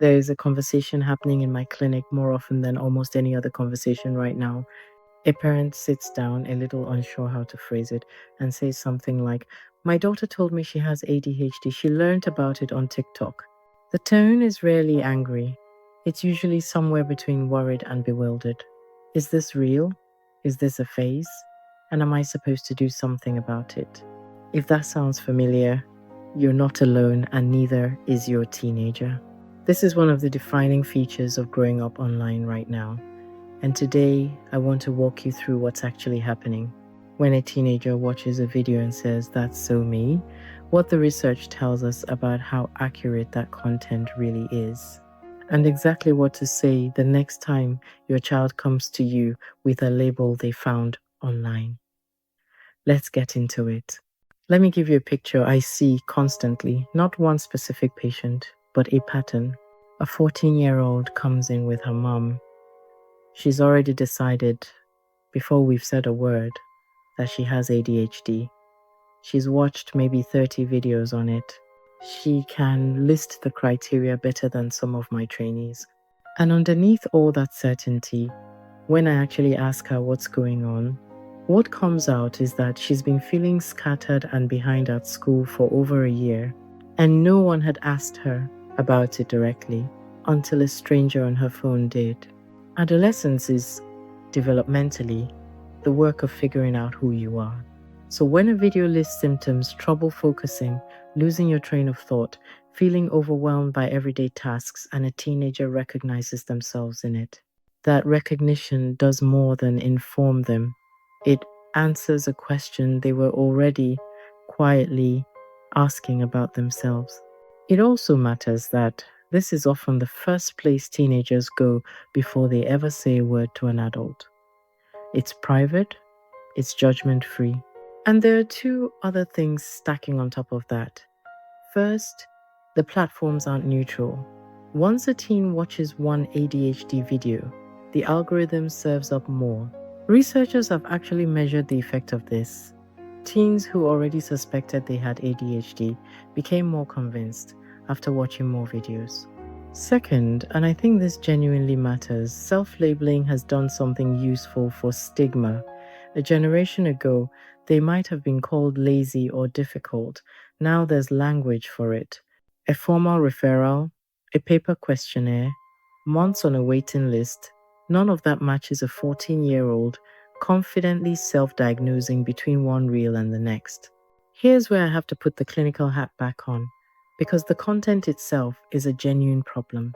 There is a conversation happening in my clinic more often than almost any other conversation right now. A parent sits down, a little unsure how to phrase it, and says something like, "My daughter told me she has ADHD. She learned about it on TikTok." The tone is rarely angry. It's usually somewhere between worried and bewildered. Is this real? Is this a phase? And am I supposed to do something about it? If that sounds familiar, you're not alone, and neither is your teenager. This is one of the defining features of growing up online right now. And today, I want to walk you through what's actually happening when a teenager watches a video and says, "That's so me," what the research tells us about how accurate that content really is, and exactly what to say the next time your child comes to you with a label they found online. Let's get into it. Let me give you a picture I see constantly, not one specific patient, but a pattern. A 14-year-old comes in with her mom. She's already decided, before we've said a word, that she has ADHD. She's watched maybe 30 videos on it. She can list the criteria better than some of my trainees. And underneath all that certainty, when I actually ask her what's going on, what comes out is that she's been feeling scattered and behind at school for over a year, and no one had asked her about it directly until a stranger on her phone did. Adolescence is, developmentally, the work of figuring out who you are. So when a video lists symptoms, trouble focusing, losing your train of thought, feeling overwhelmed by everyday tasks, and a teenager recognizes themselves in it, that recognition does more than inform them. It answers a question they were already quietly asking about themselves. It also matters that this is often the first place teenagers go before they ever say a word to an adult. It's private, it's judgment-free. And there are two other things stacking on top of that. First, the platforms aren't neutral. Once a teen watches one ADHD video, the algorithm serves up more. Researchers have actually measured the effect of this. Teens who already suspected they had ADHD became more convinced after watching more videos. Second, and I think this genuinely matters, self-labeling has done something useful for stigma. A generation ago, they might have been called lazy or difficult. Now there's language for it. A formal referral, a paper questionnaire, months on a waiting list. None of that matches a 14-year-old confidently self-diagnosing between one reel and the next. Here's where I have to put the clinical hat back on, because the content itself is a genuine problem.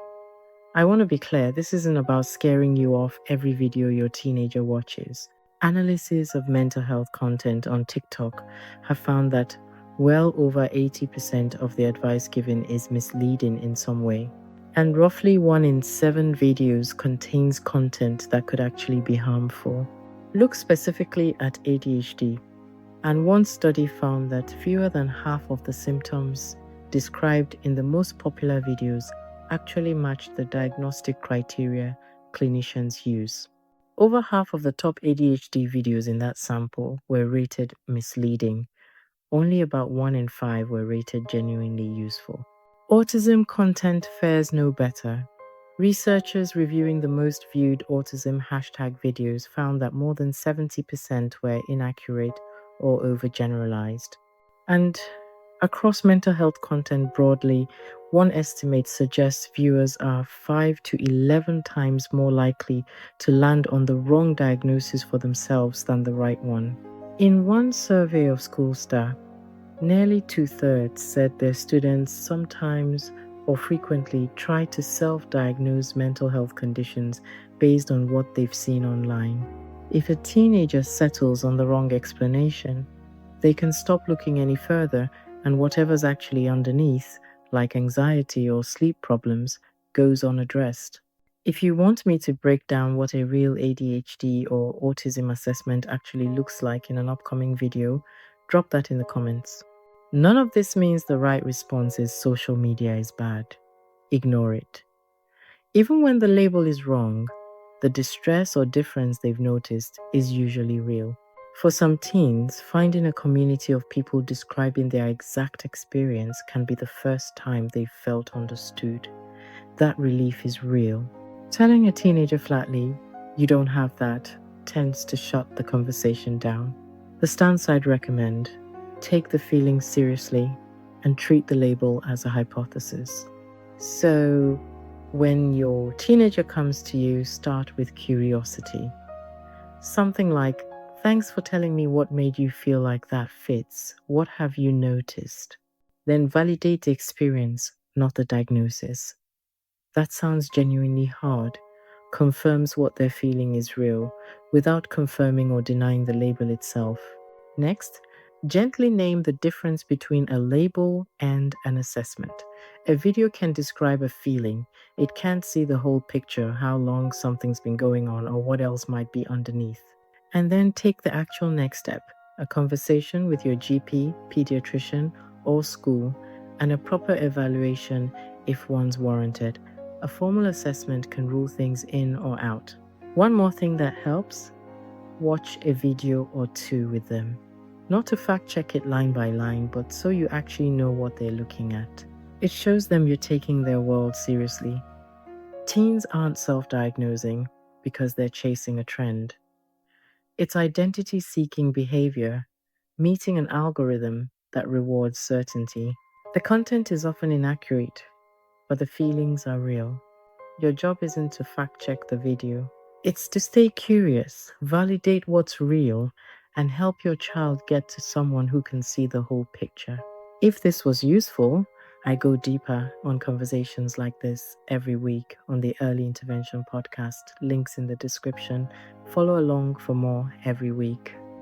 I want to be clear, this isn't about scaring you off every video your teenager watches. Analyses of mental health content on TikTok have found that well over 80% of the advice given is misleading in some way. And roughly 1 in 7 videos contains content that could actually be harmful. Look specifically at ADHD, and one study found that fewer than half of the symptoms described in the most popular videos actually matched the diagnostic criteria clinicians use. Over half of the top ADHD videos in that sample were rated misleading. Only about 1 in 5 were rated genuinely useful. Autism content fares no better. Researchers reviewing the most viewed autism hashtag videos found that more than 70% were inaccurate or overgeneralized. And across mental health content broadly, one estimate suggests viewers are 5 to 11 times more likely to land on the wrong diagnosis for themselves than the right one. In one survey of school staff, nearly 2/3 said their students sometimes or frequently try to self-diagnose mental health conditions based on what they've seen online. If a teenager settles on the wrong explanation, they can stop looking any further, and whatever's actually underneath, like anxiety or sleep problems, goes unaddressed. If you want me to break down what a real ADHD or autism assessment actually looks like in an upcoming video, drop that in the comments. None of this means the right response is social media is bad. Ignore it. Even when the label is wrong, the distress or difference they've noticed is usually real. For some teens, finding a community of people describing their exact experience can be the first time they've felt understood. that relief is real. Telling a teenager flatly, you don't have that, tends to shut the conversation down. The stance I'd recommend: take the feeling seriously and treat the label as a hypothesis. So, when your teenager comes to you, start with curiosity. Something like, "Thanks for telling me what made you feel like that fits. What have you noticed?" Then validate the experience, not the diagnosis. That sounds genuinely hard, confirms what they're feeling is real, without confirming or denying the label itself. Next, gently name the difference between a label and an assessment. A video can describe a feeling. It can't see the whole picture, how long something's been going on, or what else might be underneath. And then take the actual next step: a conversation with your GP, pediatrician, or school, and a proper evaluation if one's warranted. A formal assessment can rule things in or out. One more thing that helps: watch a video or two with them. Not to fact check it line by line, but so you actually know what they're looking at. It shows them you're taking their world seriously. Teens aren't self diagnosing because they're chasing a trend. It's identity seeking behavior, meeting an algorithm that rewards certainty. The content is often inaccurate, but the feelings are real. Your job isn't to fact check the video, it's to stay curious, validate what's real, and help your child get to someone who can see the whole picture. If this was useful, I go deeper on conversations like this every week on the Early Intervention podcast. Links in the description. Follow along for more every week.